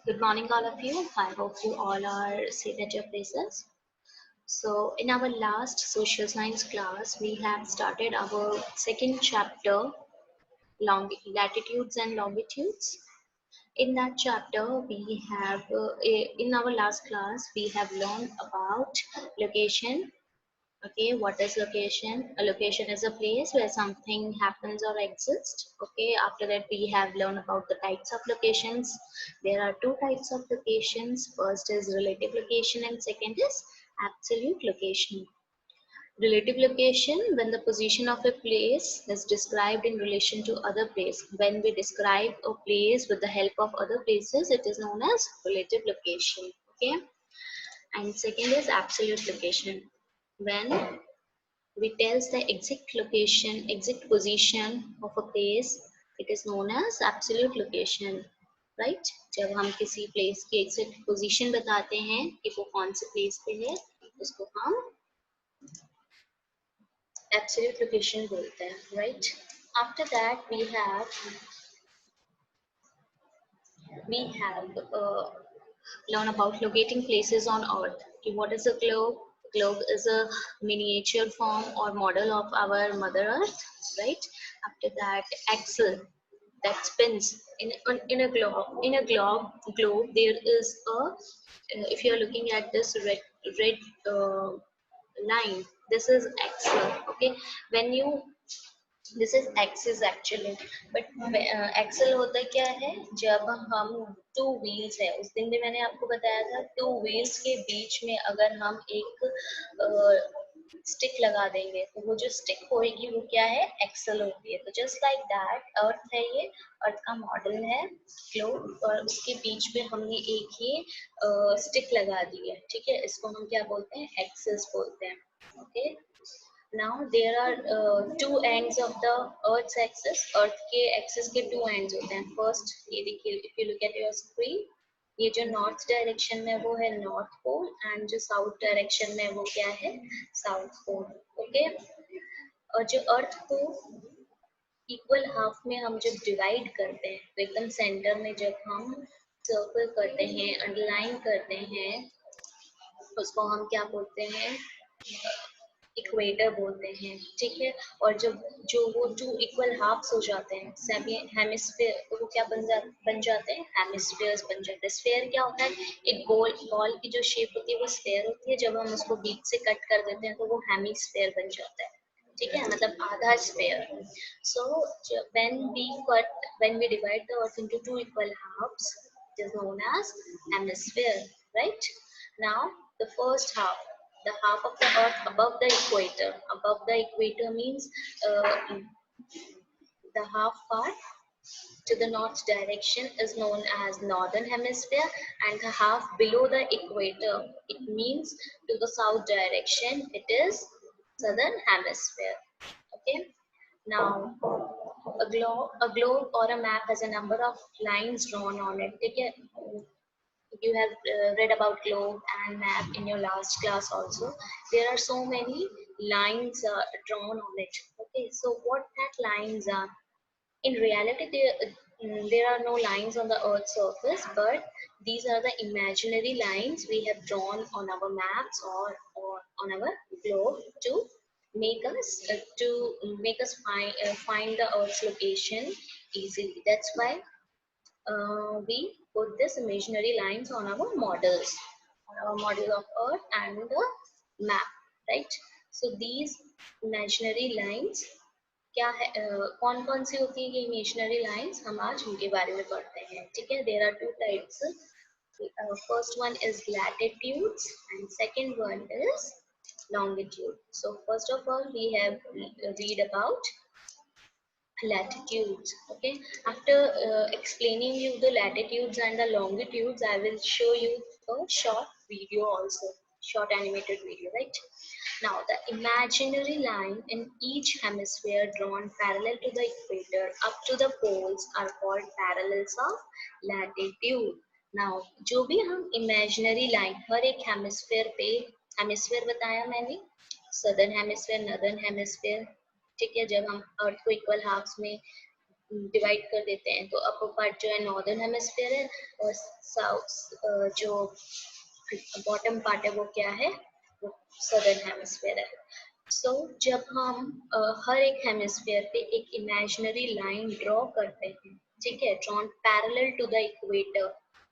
Good morning, all of you. I hope you all are safe at your places. So, in our last social science class, we have started our second chapter, Latitudes and Longitudes. In that chapter, in our last class, we have learned about location. Okay, what is location? A location is a place where something happens or exists. Okay, after that we have learned about the types of locations. There are two types of locations. First is relative location and second is absolute location. Relative location, when the position of a place is described in relation to other place. When we describe a place with the help of other places, it is known as relative location. Okay, and second is absolute location. When we tells the exact location, exact position of a place, it is known as absolute location, right? जब हम किसी place की exact position बताते हैं कि वो कौन से place पे है, उसको हम absolute location बोलते हैं, right? After that we have learn about locating places on Earth. Okay, what is a globe? Globe is a miniature form or model of our Mother Earth, right? After that, axle that spins in a globe. In a globe, there is a. If you are looking at this red line, this is axle. Okay, when you this is axis actually but axle होता क्या है जब हम two wheels है उस दिन भी मैंने आपको बताया था टू व्हील्स के बीच में अगर हम एक स्टिक लगा देंगे तो वो जो स्टिक होगी वो क्या है एक्सल होती है तो जस्ट लाइक दैट अर्थ है ये अर्थ का मॉडल है ग्लोब और उसके बीच में हमने एक ही स्टिक लगा दी है ठीक है इसको हम क्या बोलते हैं एक्सिस बोलते हैं okay Now there are two ends of the Earth's axis. Earth के axis के two ends होते हैं. First ये देखिए if you look at your screen, ये जो north direction में वो है north pole and जो south direction में वो क्या है south pole. Okay? और जो Earth को equal half में हम जब divide करते हैं तो एकदम center में जब हम circle करते हैं underline करते हैं उसको हम क्या बोलते हैं इक्वेटर बोलते हैं ठीक है और जब जो वो टू इक्वल हाफ्स हो जाते हैं सेमी हेमिस्फीयर तो वो क्या बन जाते हैं हेमिस्फीयर्स बन जाते हैं स्फीयर क्या होता है एक बॉल की जो शेप होती है वो स्फीयर होती है जब हम उसको बीच से कट कर देते हैं तो वो हेमिस्फीयर बन जाता है ठीक है मतलब आधा sphere so when we divide the earth into two equal halves it is known as hemisphere right now the first half the half of the earth above the equator. Above the equator means the half part to the north direction is known as northern hemisphere and the half below the equator it means to the south direction it is southern hemisphere okay now a globe or a map has a number of lines drawn on it okay you have read about globe and map in your last class also there are so many lines drawn on it okay so what that lines are in reality there are no lines on the earth's surface but these are the imaginary lines we have drawn on our maps or on our globe to make us find the earth's location easily that's why we put this imaginary lines on our models, on our model of Earth and the map, right? So these imaginary lines क्या है कौन कौन सी होती है ये imaginary lines हम आज उनके बारे में पढ़ते हैं ठीक है there are two types first one is latitudes and second one is longitude so first of all we have read about latitudes okay after explaining you the latitudes and the longitudes I will show you a short video also short animated video right now the imaginary line in each hemisphere drawn parallel to the equator up to the poles are called parallels of latitude now जो भी हम imaginary line हर एक hemisphere पे hemisphere बताया मैंने southern hemisphere northern hemisphere ठीक है जब हम अर्थ को इक्वल हाफ्स में डिवाइड कर देते हैं, तो अपर पार्ट जो है नॉर्दर्न हेमिस्फीयर है और साउथ जो बॉटम पार्ट है वो क्या है, वो सदर्न हेमिस्फीयर है। सो जब हम हर एक हेमिस्फीयर पे एक इमेजिनरी लाइन ड्रॉ करते हैं, ठीक है, drawn parallel to the equator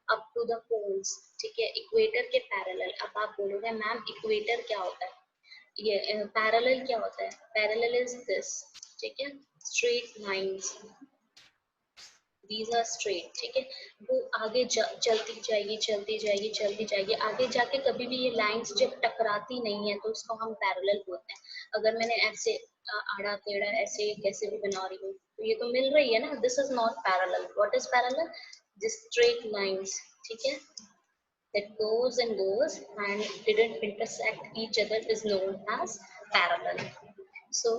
up to the poles, ठीक है, इक्वेटर के पैरेलल। अब आप बोलोगे मैम इक्वेटर क्या होता है, ये पैरेलल क्या होता है, पैरेलल इज दिस, ठीक है, straight lines, these are straight, ठीक है, वो आगे चलती जाएगी चलती जाएगी चलती जाएगी, आगे जाके कभी भी ये लाइंस जब टकराती नहीं है तो उसको हम पैरेलल बोलते हैं। अगर मैंने ऐसे आड़ा टेढ़ा ऐसे कैसे भी बना रही हूँ तो ये तो मिल रही है ना, this is not parallel. What is parallel, this straight lines, ठीक है, that goes and goes and didn't intersect each other is known as parallel. So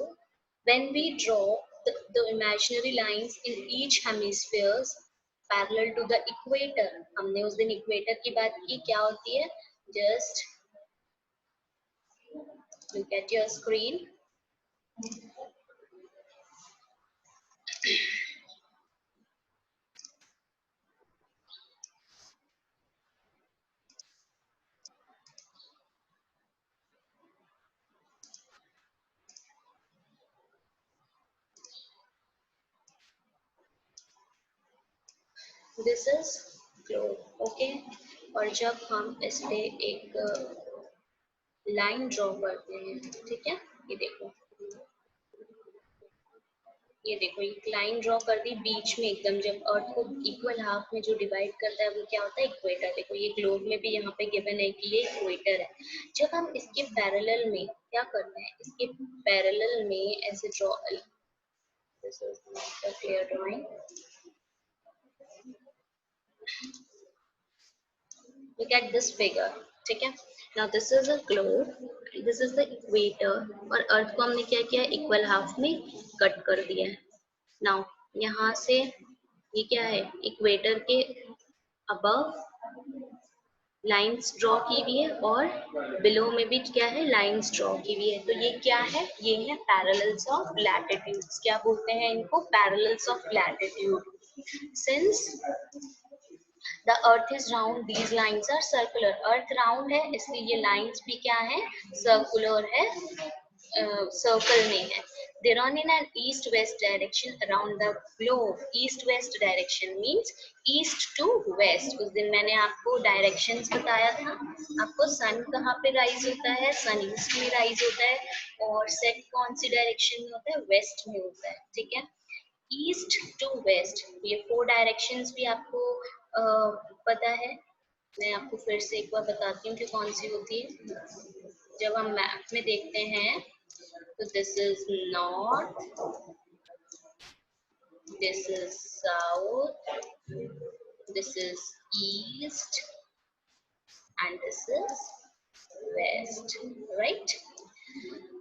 when we draw the imaginary lines in each hemispheres parallel to the equator, हमने उस दिन equator की बात की, क्या होती है, just look at your screen. This is globe, okay, और जब हम इस पे एक लाइन ड्रॉ करते हैं, ठीक है, ये देखो, ये देखो एक लाइन ड्रॉ कर दी बीच में एकदम, जब अर्थ को इक्वल हाफ में जो डिवाइड करता है वो क्या होता है, इक्वेटर। देखो ये ग्लोब में भी यहाँ पे गिवन है कि ये इक्वेटर है। जब हम इसके पैरेलल में क्या करते हैं, इसके पैरेलल में ऐसे draw, this is not a clear drawing, look at this figure, ठीक है, now this is a globe, this is the equator, और अर्थ को हमने क्या किया, इक्वल हाफ में कट कर दिया है। नाउ यहाँ से ये क्या है, इक्वेटर के अबव लाइंस ड्रॉ की हुई है और बिलो में भी क्या है, लाइंस ड्रॉ की हुई है, तो ये क्या है, ये है पैरेलल्स ऑफ लैटिट्यूड्स। क्या बोलते हैं इनको, parallels of latitude. Since the earth is round these lines are circular, earth round है इसलिए ये लाइंस भी क्या है, सर्कुलर है, सर्कल में है। They run in an east-west direction around the globe. East-west direction means east to west. उस दिन मैंने आपको डायरेक्शंस बताया था, आपको सन कहाँ पे राइज होता है, सन ईस्ट में राइज होता है और सेट कौन सी डायरेक्शन में होता है, वेस्ट में होता है, ठीक है, ईस्ट टू वेस्ट। ये 4 डायरेक्शंस भी आपको पता है, मैं आपको फिर से एक बार बताती हूँ कि कौन सी होती है। जब हम मैप में देखते हैं तो this is north, this is south, this is east and this is west, right.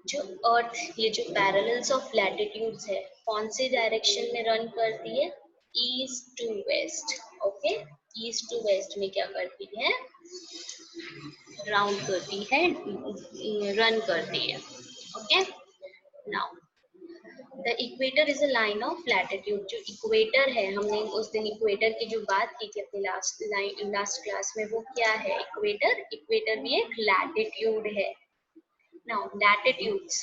जो अर्थ, ये जो पैरेलल्स ऑफ लैटिट्यूड्स है कौन से डायरेक्शन में रन करती है, east to west, okay, east to west में क्या करती है, राउंड करती है, रन करती है, okay. Now the equator is a line of latitude, जो इक्वेटर है, हमने उस दिन इक्वेटर की जो बात की थी अपनी लास्ट क्लास में, वो क्या है, इक्वेटर, इक्वेटर भी एक लैटिट्यूड है। Now latitudes,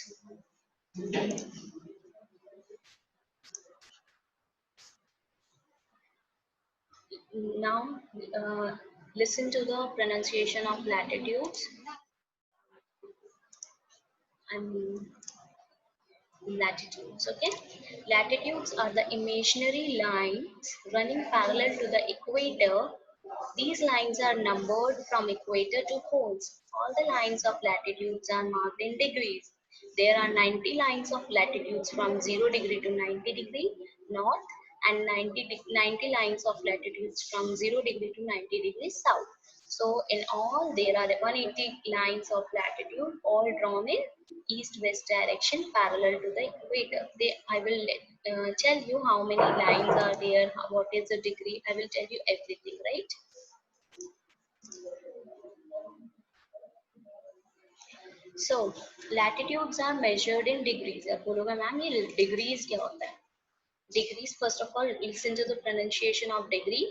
now listen to the pronunciation of latitudes and latitudes, okay. Latitudes are the imaginary lines running parallel to the equator. These lines are numbered from equator to poles. All the lines of latitudes are marked in degrees. There are 90 lines of latitudes from 0 degree to 90 degree north and 90 lines of latitudes from 0 degree to 90 degrees south. So in all there are 180 lines of latitude all drawn in east-west direction parallel to the equator. I will tell you how many lines are there, what is the degree, I will tell you everything, right? So latitudes are measured in degrees. अब बोलोगे ma'am ये degrees क्या होता है, Degrees, first of all, listen to the pronunciation of degree.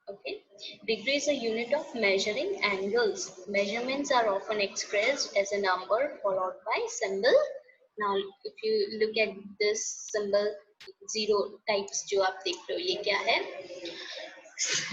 Okay. Degree is a unit of measuring angles. Measurements are often expressed as a number followed by symbol. Now, if you look at this symbol, zero types जो आप देख रहे हो, ये क्या है?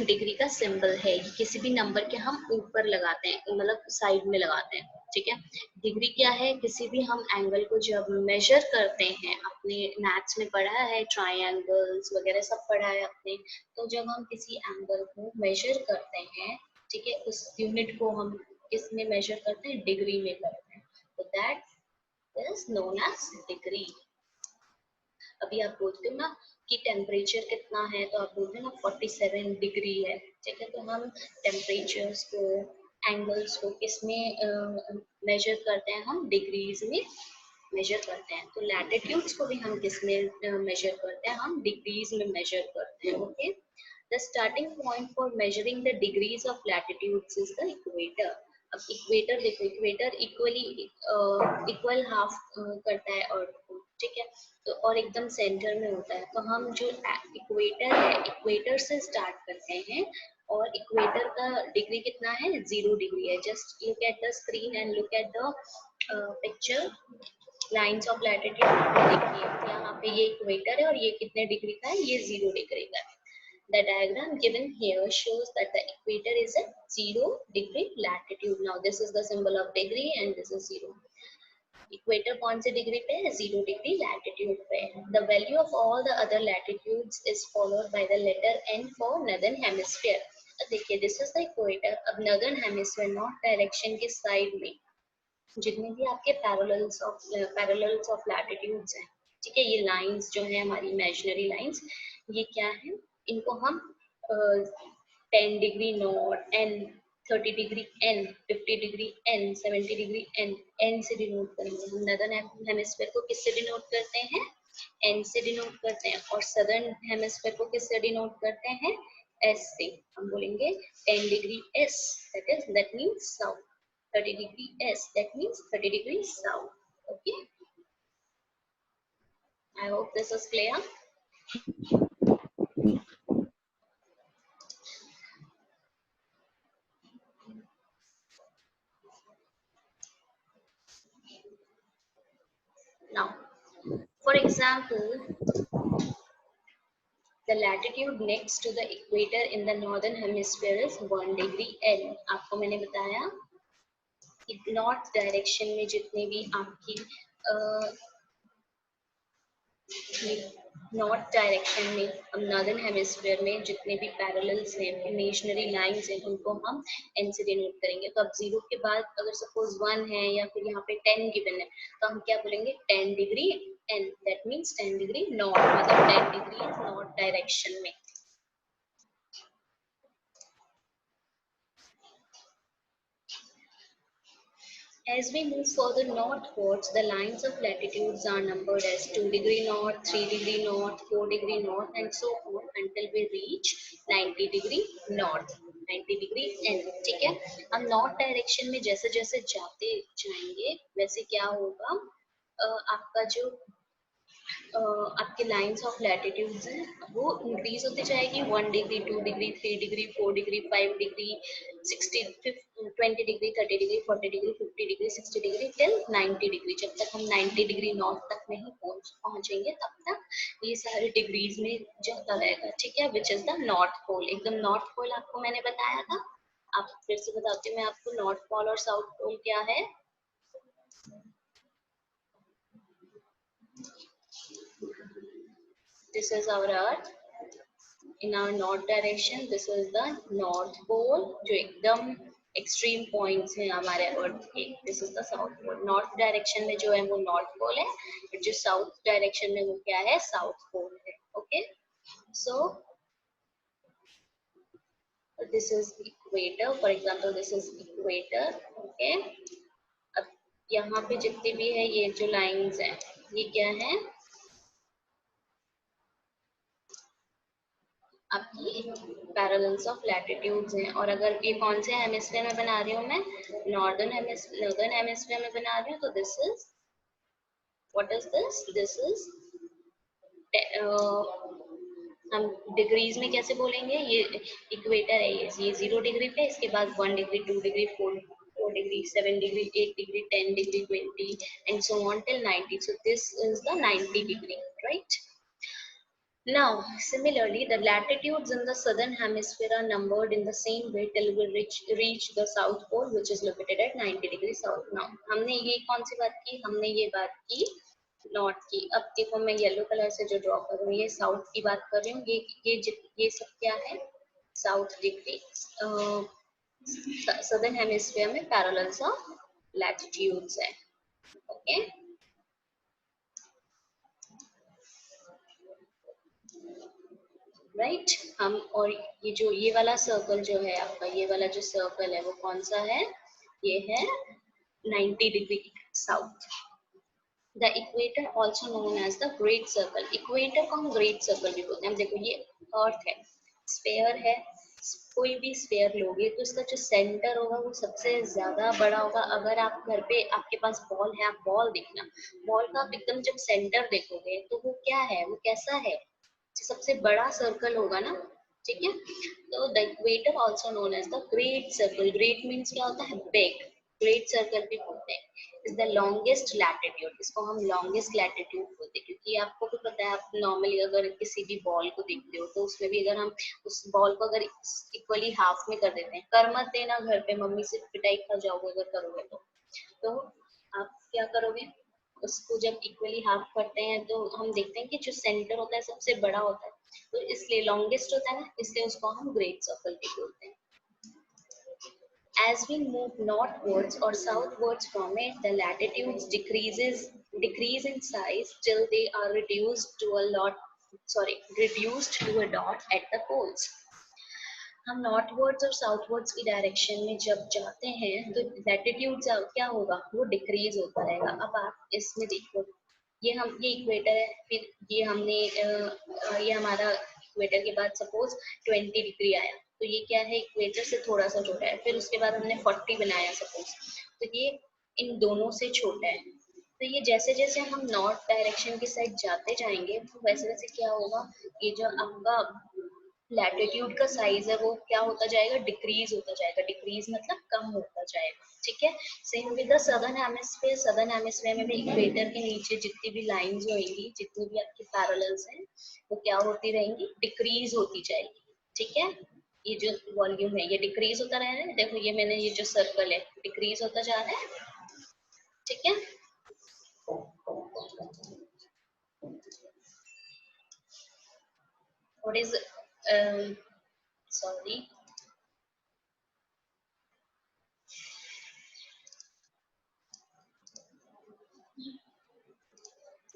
Degree का symbol है। किसी भी नंबर के हम ऊपर लगाते हैं, मतलब साइड में लगाते हैं, ठीक है। डिग्री क्या है? किसी भी हम एंगल को जब मेजर करते हैं, अपने मैथ्स में पढ़ा है, ट्रायंगल्स वगैरह सब पढ़ा है अपने, तो जब हम किसी एंगल को मेजर करते हैं, ठीक है, उस यूनिट को हम किसमें मेजर करते हैं? डिग्री में करते हैं। तो that is known as degree. अभी आप बोलते हो ना कि टेम्परेचर कितना है, तो आप बोलते हो ना 47 डिग्री है, ठीक है। तो हम टेम्परेचर्स को, एंगल्स को किसमें मेजर करते हैं? हम डिग्रीज में मेजर करते हैं। तो लैटिट्यूड्स को भी हम किसमें मेजर करते हैं? हम डिग्रीज में मेजर करते हैं। Okay. The starting point for measuring the degrees of latitudes is the equator. अब इक्वेटर देखो, इक्वेटर इक्वली इक्वल हाफ करता है अर्थ को, ठीक है। तो और एकदम सेंटर में होता है। तो हम जो इक्वेटर है, इक्वेटर से स्टार्ट करते हैं, और इक्वेटर का डिग्री कितना है? 0 डिग्री है। Just look at the screen and look at the picture, lines of latitude. देखिए यहाँ पे ये इक्वेटर है और ये कितने डिग्री का है? ये 0 डिग्री का है। The diagram given here shows that the equator is at 0 degree latitude. Now this is the symbol of degree and this is 0. Equator कौन से डिग्री पे है? 0 डिग्री लैटिट्यूड पे है। The value of all the other latitudes is followed by the letter N for northern hemisphere. अब देखिए, this is the equator. अब northern hemisphere, north direction के साइड में जितने भी आपके पैरेलल्स ऑफ लैटिट्यूड्स हैं, ठीक है, ये लाइंस जो है हमारी इमेजिनरी लाइंस, ये क्या है? इनको हम 10 degree north N, 30 degree N, 50 degree N, 70 degree N, N से डिनोट करेंगे। हम नॉर्दर्न हेमिस्फीयर को किससे डिनोट करते हैं? एन से डिनोट करते हैं। और सदर्न हेमिस्फीयर को किससे डिनोट करते हैं? एस से। हम बोलेंगे 10 degree S, that means south. 30 degree S, that means 30 degrees south. Okay, I hope this is clear. Now, for example, the latitude next to the equator in the northern hemisphere is 1 degree N. आपको मैंने बताया कि north direction में जितने भी आपकी north direction में, अब नॉर्दर्न हेमिस्फीयर में जितने भी पैरेलल्स हैं, इमेजिनरी लाइंस हैं, उनको हम एन से डिनोट करेंगे। तो अब 0 के बाद अगर सपोज 1 है या फिर यहाँ पे 10 गिवन है, तो हम क्या बोलेंगे? 10 degree N, that means 10 degree north, मतलब 10 डिग्री नॉर्थ डायरेक्शन में। As we move further northwards, the lines of latitudes are numbered as 2 degree north, 3 degree north, 4 degree north, and so on until we reach 90 degree north, 90 degree N. ठीक है। हम north direction में जैसे जैसे जाते जाएंगे, वैसे क्या होगा? आपका जो आपके लाइंस ऑफ लैटिट्यूड्स हैं, वो इंक्रीज होती जाएगी। 1 degree, 2 degree, 3 degree, 4 degree, 5 degree, 60, 20 degree, 30 degree, 40 degree, 50 degree, 60 degree till 90 degree. जब तक हम 90 डिग्री नॉर्थ तक नहीं पहुंचेंगे, तब तक ये सारे डिग्रीज में जाता रहेगा, ठीक है। Which is the north pole. एकदम नॉर्थ पोल आपको मैंने बताया था। आप फिर से बताती हूँ मैं आपको, नॉर्थ पोल और साउथ पोल क्या है। This is our earth. In our north direction, this is the north pole, जो एकदम एक्सट्रीम पॉइंट्स हैं हमारे अर्थ के। This is the south pole. North direction में जो है वो नॉर्थ पोल है, और जो साउथ डायरेक्शन में वो क्या है? साउथ पोल है। Okay, so this is equator. For example, this is equator. Okay, अब यहाँ पे जितनी भी है ये जो लाइंस हैं, ये क्या है? आपकी पैरेलल्स ऑफ लैटिट्यूड्स हैं। और अगर ये कौन से हेमिस्फीयर में बना रही हूँ मैं? नॉर्दर्न हेमिस्फीयर में बना रही हूँ, तो this is What is this? This is हम डिग्रीज में कैसे बोलेंगे? ये इक्वेटर है, ये 0 डिग्री पे, इसके बाद 1 degree, 2 degree, 4 degree, 7 degree, 8 degree, 10 degree, 20 and so on till 90. So this is the 90 degree, right? Now, similarly, the latitudes in the southern hemisphere are numbered in the same way till we reach the south pole, which is located at 90 degrees south. Now, हमने ये कौन सी बात की? हमने ये बात की north की. अब देखो मैं येलो कलर से जो ड्रॉ कर रही हूँ, ये साउथ की बात कर रही हूँ. ये सब क्या है? South degree. सदर्न हेमिस्फीयर में पैरेलल्स ऑफ लैटिट्यूड्स है. Okay, right. हम और ये वाला सर्कल जो है आपका, ये वाला जो सर्कल है वो कौन सा है? ये है 90 degree south. The equator also known as the great circle. Equator को हम ग्रेट सर्कल भी बोलते हैं. देखो ये अर्थ है, स्फेयर है. कोई भी स्फेयर लोगे तो इसका जो सेंटर होगा वो सबसे ज्यादा बड़ा होगा. अगर आप घर पे आपके पास बॉल है, आप बॉल देखना, बॉल का आप एकदम जब सेंटर देखोगे तो वो क्या है, वो कैसा है? सबसे बड़ा सर्कल होगा ना. ठीक है, तो the equator also known as the great circle. Great means क्या होता है? बिग. ग्रेट सर्कल भी बोलते हैं. Is the longest latitude. इसको हम लॉन्गेस्ट लैटिट्यूड बोलते हैं क्योंकि आपको भी पता है, आप नॉर्मली अगर किसी भी बॉल को देखते हो तो उसमें भी अगर हम उस बॉल को अगर इक्वली हाफ में कर देते हैं, कर मत देना घर पे, मम्मी से पिटाई खा जाओगे अगर करोगे तो आप क्या करोगे? उसको जब इक्वली हाफ करते हैं तो हम देखते हैं कि जो सेंटर होता है सबसे बड़ा होता है, तो इसलिए लॉन्गेस्ट होता है ना, इसलिए उसको हम ग्रेट सर्कल भी बोलते हैं. As we move northwards or southwards from it, the latitudes decrease in size till they are reduced to a dot at the poles. हम नॉर्थवर्ड्स और साउथवर्ड्स की डायरेक्शन में जब जाते हैं तो लैटिट्यूड क्या होगा? वो डिक्रीज होता रहेगा. अब आप इसमें देखो, ये इक्वेटर है, फिर ये हमारा इक्वेटर के बाद सपोज 20 डिग्री आया, तो ये क्या है? इक्वेटर से थोड़ा सा छोटा है. फिर उसके बाद हमने 40 बनाया सपोज, तो ये इन दोनों से छोटा है. तो ये जैसे जैसे हम नॉर्थ डायरेक्शन की साइड जाते जाएंगे तो वैसे वैसे क्या होगा? ये जो आपका लैटिट्यूड का साइज है वो क्या होता जाएगा? डिक्रीज होता जाएगा. डिक्रीज मतलब कम होता जाएगा. ठीक है, same with the southern hemisphere. Southern hemisphere में भी इक्वेटर के नीचे जितनी भी लाइंस होंगी, जितनी भी आपकी पैरेलल्स हैं, वो क्या होती रहेंगी? डिक्रीज होती जाएगी. ठीक है, ये जो वॉल्यूम है ये डिक्रीज होता रह रहा है. देखो ये मैंने ये जो सर्कल है डिक्रीज होता जा रहा है. ठीक है, what is sorry,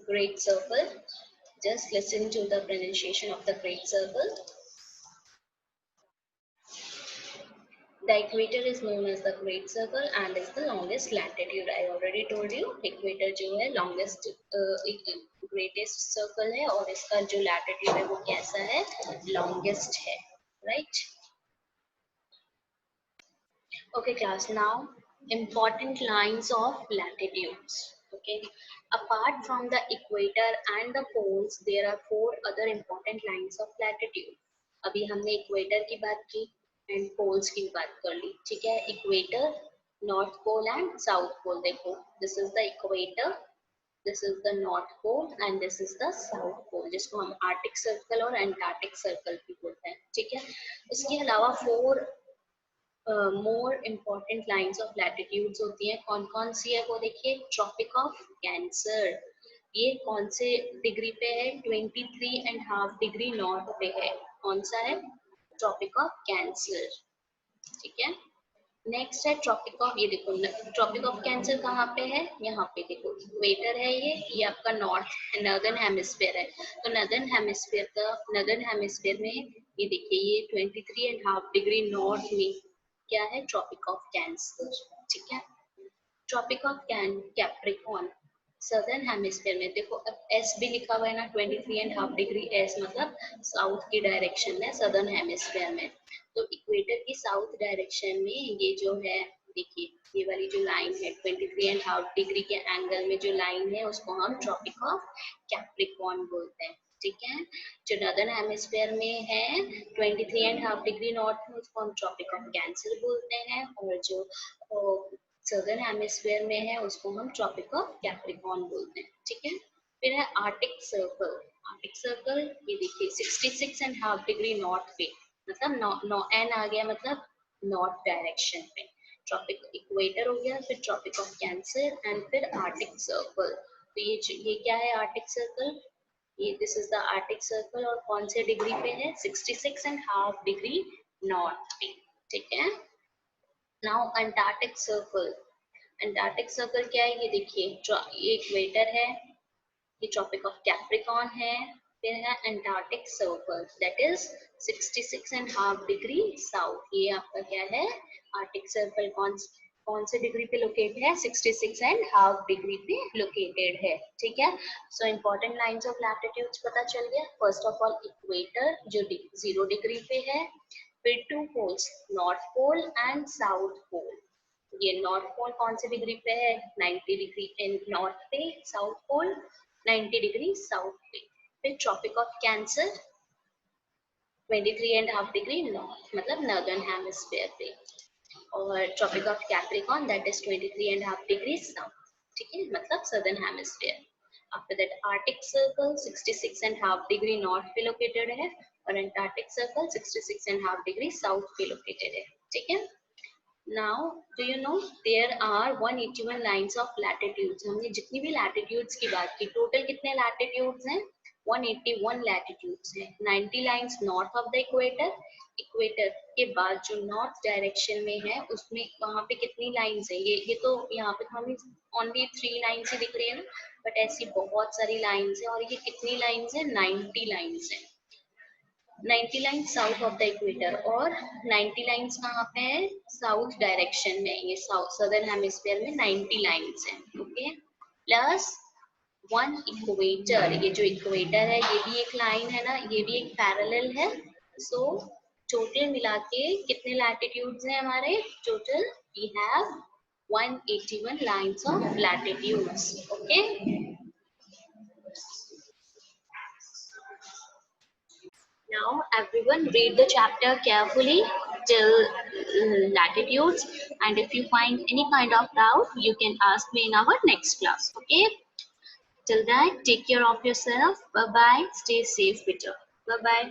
great circle. Just listen to the pronunciation of the great circle. The equator is known as the great circle and is the longest latitude. I already told you equator जो है longest greatest circle है और इसका जो latitude है वो कैसा है? longest है, right? Okay class, now important lines of latitudes. Okay, apart from the equator and the poles, there are 4 other important lines of latitude. अभी हमने इक्वेटर की बात की एंड पोल्स की बात कर ली. ठीक है, equator, north pole and south pole. देखो this is the equator, this is the north pole and this is the south pole, जिसको हम आर्टिक सर्कल और एंटार्क्टिक सर्कल भी बोलते हैं. ठीक है, इसके अलावा 4 more important lines of latitudes होती हैं. कौन कौन सी है वो देखिए. ट्रॉपिक ऑफ कैंसर, ये कौन से डिग्री पे है? 23.5 डिग्री नॉर्थ पे है. कौन सा है? Tropic of cancer. ठीक है, नेक्स्ट है ट्रॉपिक ऑफ, ये देखो ट्रॉपिक ऑफ कैंसर कहाँ पे है? यहाँ पे देखो इक्वेटर है, ये आपका नॉर्दर्न हेमिस्फीयर है. तो नॉर्दर्न हेमिस्फीयर में ये देखिए ये 23.5 डिग्री नॉर्थ में क्या है? Tropic of cancer. ठीक है, tropic of capricorn southern hemisphere में. देखो अब एस भी लिखा हुआ है ना, 23.5 डिग्री. एस मतलब साउथ की डायरेक्शन में, सदर्न हेमिस्फीयर में. तो इक्वेटर की साउथ डायरेक्शन में ये जो है देखिए ये वाली जो लाइन है 23.5 डिग्री के एंगल में जो लाइन है उसको हम ट्रॉपिक ऑफ कैप्रिकॉर्न बोलते हैं, ठीक है। जो नदर्न हेमिस्फेयर में है 23.5 डिग्री नॉर्थ में उसको हम ट्रॉपिक ऑफ कैंसर बोलते हैं, और जो सदर्न हेमिस्फेयर में है उसको हम ट्रॉपिक ऑफ कैप्रिकॉर्न बोलते हैं, ठीक है। फिर है आर्टिक सर्कल। आर्टिक सर्कल ये देखिए 66.5 डिग्री नॉर्थ पे, मतलब एन आ गया मतलब नॉर्थ डायरेक्शन पे। ट्रॉपिक इक्वेटर हो गया, फिर ट्रॉपिक ऑफ कैंसर एंड फिर आर्टिक सर्कल। तो ये क्या है आर्टिक सर्कल, ये this is the Arctic circle, और कौन से डिग्री पे है 66.5 डिग्री नॉर्थ पे, ठीक है। Now Antarctic circle. Antarctic circle क्या है ये देखिए, ये इक्वेटर है, ये ट्रॉपिक ऑफ कैप्रिकॉर्न है, फिर है Antarctic circle that is 66.5 degree south. ये आपका क्या है आर्टिक सर्कल, कौन से डिग्री पे लोकेटेड है 66.5 डिग्री पे लोकेटेड है, ठीक है। So important lines of latitudes पता चल गया। फर्स्ट ऑफ ऑल इक्वेटर जो 0 डिग्री पे है, फिर two poles north pole and south pole. ये नॉर्थ पोल कौन से डिग्री पे है 90 डिग्री इन नॉर्थ पे, साउथ पोल 90 डिग्री साउथ पे। फिर tropic of cancer 23.5 degree north मतलब नॉर्दर्न हेमिस्फेयर पे, और tropic of capricorn that is 23.5 degree south, ठीक है, मतलब southern hemisphere. After that arctic circle 66.5 degree north पे लोकेटेड है, और अंटार्कटिक सर्कल 66.5 डिग्री साउथ पे लोकेटेड है, ठीक है। Now, do you know there are 181 lines of latitudes. हमने जितनी भी latitudes की बात की, टोटल कितने latitudes हैं 181 latitudes हैं। 90 lines north of the equator, equator के बाद जो नॉर्थ डायरेक्शन में है उसमें वहां पे कितनी लाइंस है, ये तो यहाँ पे हमें ओनली 3 लाइन्स ही दिख रही है ना, बट ऐसी बहुत सारी लाइंस है, और ये कितनी लाइंस है 90 लाइंस है। 90 line south of the equator, और 90 लाइंस कहाँ पे है साउथ डायरेक्शन में, ये साउथ सदर्न हेमिस्फीयर में 90 लाइंस है, ओके। प्लस वन इक्वेटर, ये जो इक्वेटर है ये भी एक लाइन है ना, ये भी एक पैरेलल है। सो टोटल मिला के कितने लैटिट्यूड्स हैं हमारे, total we have 181 lines of latitudes, okay. Now, everyone read the chapter carefully till latitudes, and if you find any kind of doubt, you can ask me in our next class. Okay? Till then, take care of yourself. Bye bye. Stay safe, Peter. Bye bye.